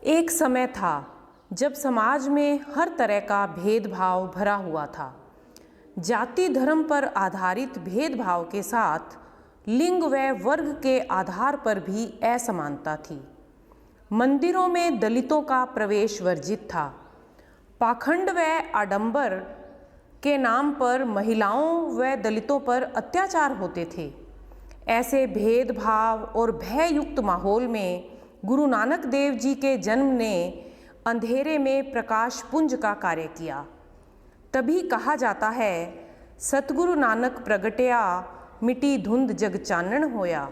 एक समय था जब समाज में हर तरह का भेदभाव भरा हुआ था। जाति धर्म पर आधारित भेदभाव के साथ लिंग व वर्ग के आधार पर भी असमानता थी। मंदिरों में दलितों का प्रवेश वर्जित था। पाखंड व आडंबर के नाम पर महिलाओं व दलितों पर अत्याचार होते थे। ऐसे भेदभाव और भययुक्त माहौल में गुरु नानक देव जी के जन्म ने अंधेरे में प्रकाश पुंज का कार्य किया। तभी कहा जाता है, सतगुरु नानक प्रगटया मिटी धुंध जग चानन होया।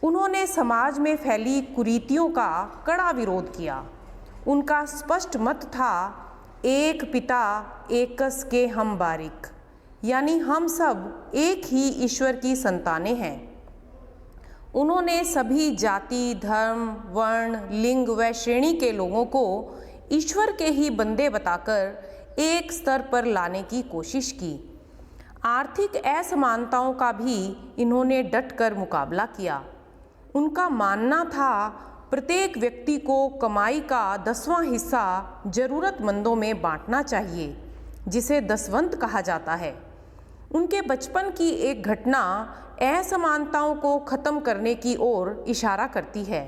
उन्होंने समाज में फैली कुरीतियों का कड़ा विरोध किया। उनका स्पष्ट मत था, एक पिता एकस के हम बारिक, यानी हम सब एक ही ईश्वर की संतानें हैं। उन्होंने सभी जाति, धर्म, वर्ण, लिंग व श्रेणी के लोगों को ईश्वर के ही बंदे बताकर एक स्तर पर लाने की कोशिश की। आर्थिक असमानताओं का भी इन्होंने डटकर मुकाबला किया। उनका मानना था, प्रत्येक व्यक्ति को कमाई का 10वां हिस्सा जरूरतमंदों में बांटना चाहिए, जिसे दसवंत कहा जाता है। उनके बचपन की एक घटना असमानताओं को खत्म करने की ओर इशारा करती है,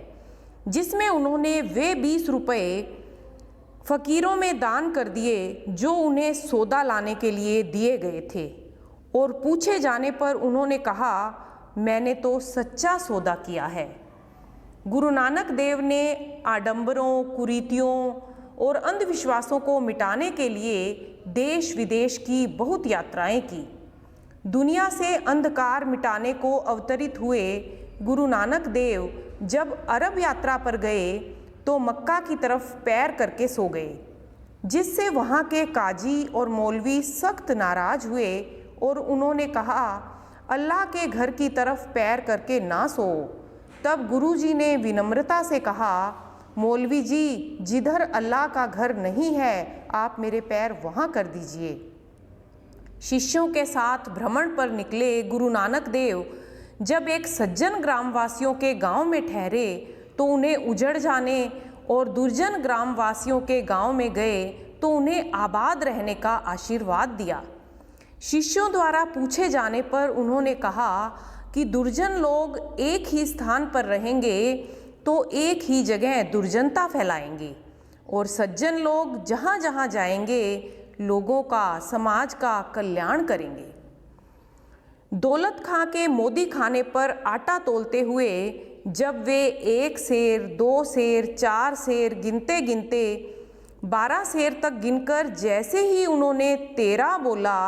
जिसमें उन्होंने वे 20 रुपये फकीरों में दान कर दिए जो उन्हें सौदा लाने के लिए दिए गए थे। और पूछे जाने पर उन्होंने कहा, मैंने तो सच्चा सौदा किया है। गुरु नानक देव ने आडंबरों, कुरीतियों और अंधविश्वासों को मिटाने के लिए देश विदेश की बहुत यात्राएं की। दुनिया से अंधकार मिटाने को अवतरित हुए गुरु नानक देव जब अरब यात्रा पर गए तो मक्का की तरफ पैर करके सो गए, जिससे वहाँ के काजी और मौलवी सख्त नाराज हुए और उन्होंने कहा, अल्लाह के घर की तरफ पैर करके ना सो। तब गुरुजी ने विनम्रता से कहा, मौलवी जी, जिधर अल्लाह का घर नहीं है, आप मेरे पैर वहाँ कर दीजिए। शिष्यों के साथ भ्रमण पर निकले गुरु नानक देव जब एक सज्जन ग्रामवासियों के गांव में ठहरे तो उन्हें उजड़ जाने और दुर्जन ग्रामवासियों के गांव में गए तो उन्हें आबाद रहने का आशीर्वाद दिया। शिष्यों द्वारा पूछे जाने पर उन्होंने कहा कि दुर्जन लोग एक ही स्थान पर रहेंगे तो एक ही जगह दुर्जनता फैलाएंगे, और सज्जन लोग जहाँ जहाँ जाएंगे लोगों का, समाज का कल्याण करेंगे। दौलत खां के मोदी खाने पर आटा तोलते हुए जब वे 1 सेर, 2 सेर, 4 सेर गिनते गिनते 12 सेर तक गिनकर जैसे ही उन्होंने 13 बोला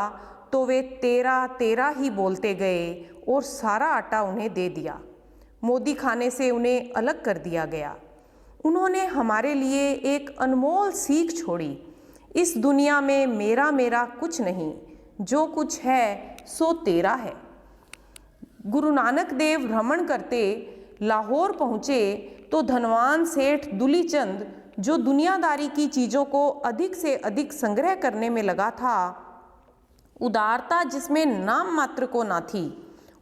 तो वे 13 ही बोलते गए और सारा आटा उन्हें दे दिया। मोदी खाने से उन्हें अलग कर दिया गया। उन्होंने हमारे लिए एक अनमोल सीख छोड़ी, इस दुनिया में मेरा मेरा कुछ नहीं, जो कुछ है सो तेरा है। गुरु नानक देव भ्रमण करते लाहौर पहुँचे तो धनवान सेठ दुलीचंद, जो दुनियादारी की चीज़ों को अधिक से अधिक संग्रह करने में लगा था, उदारता जिसमें नाम मात्र को ना थी,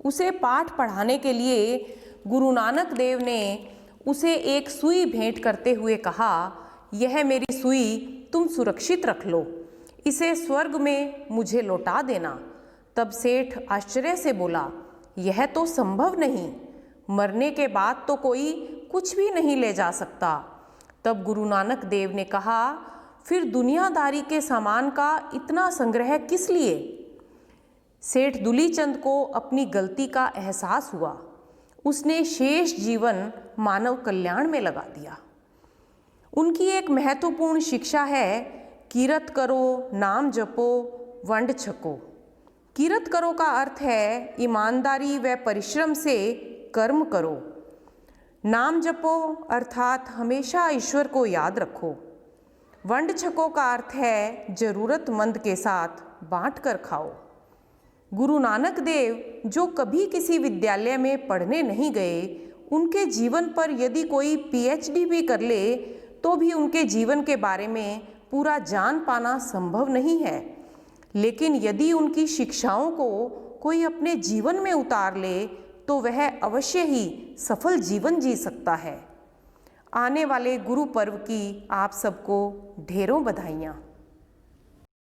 उसे पाठ पढ़ाने के लिए गुरु नानक देव ने उसे एक सुई भेंट करते हुए कहा, यह मेरी सुई तुम सुरक्षित रख लो, इसे स्वर्ग में मुझे लौटा देना। तब सेठ आश्चर्य से बोला, यह तो संभव नहीं, मरने के बाद तो कोई कुछ भी नहीं ले जा सकता। तब गुरु नानक देव ने कहा, फिर दुनियादारी के सामान का इतना संग्रह किस लिए? सेठ दुलीचंद को अपनी गलती का एहसास हुआ। उसने शेष जीवन मानव कल्याण में लगा दिया। उनकी एक महत्वपूर्ण शिक्षा है, किरत करो, नाम जपो, वंड छको। किरत करो का अर्थ है ईमानदारी व परिश्रम से कर्म करो। नाम जपो अर्थात हमेशा ईश्वर को याद रखो। वंड छको का अर्थ है जरूरतमंद के साथ बांट कर खाओ। गुरु नानक देव, जो कभी किसी विद्यालय में पढ़ने नहीं गए, उनके जीवन पर यदि कोई पीएचडी भी कर ले तो भी उनके जीवन के बारे में पूरा जान पाना संभव नहीं है। लेकिन यदि उनकी शिक्षाओं को कोई अपने जीवन में उतार ले तो वह अवश्य ही सफल जीवन जी सकता है। आने वाले गुरु पर्व की आप सबको ढेरों बधाइयाँ।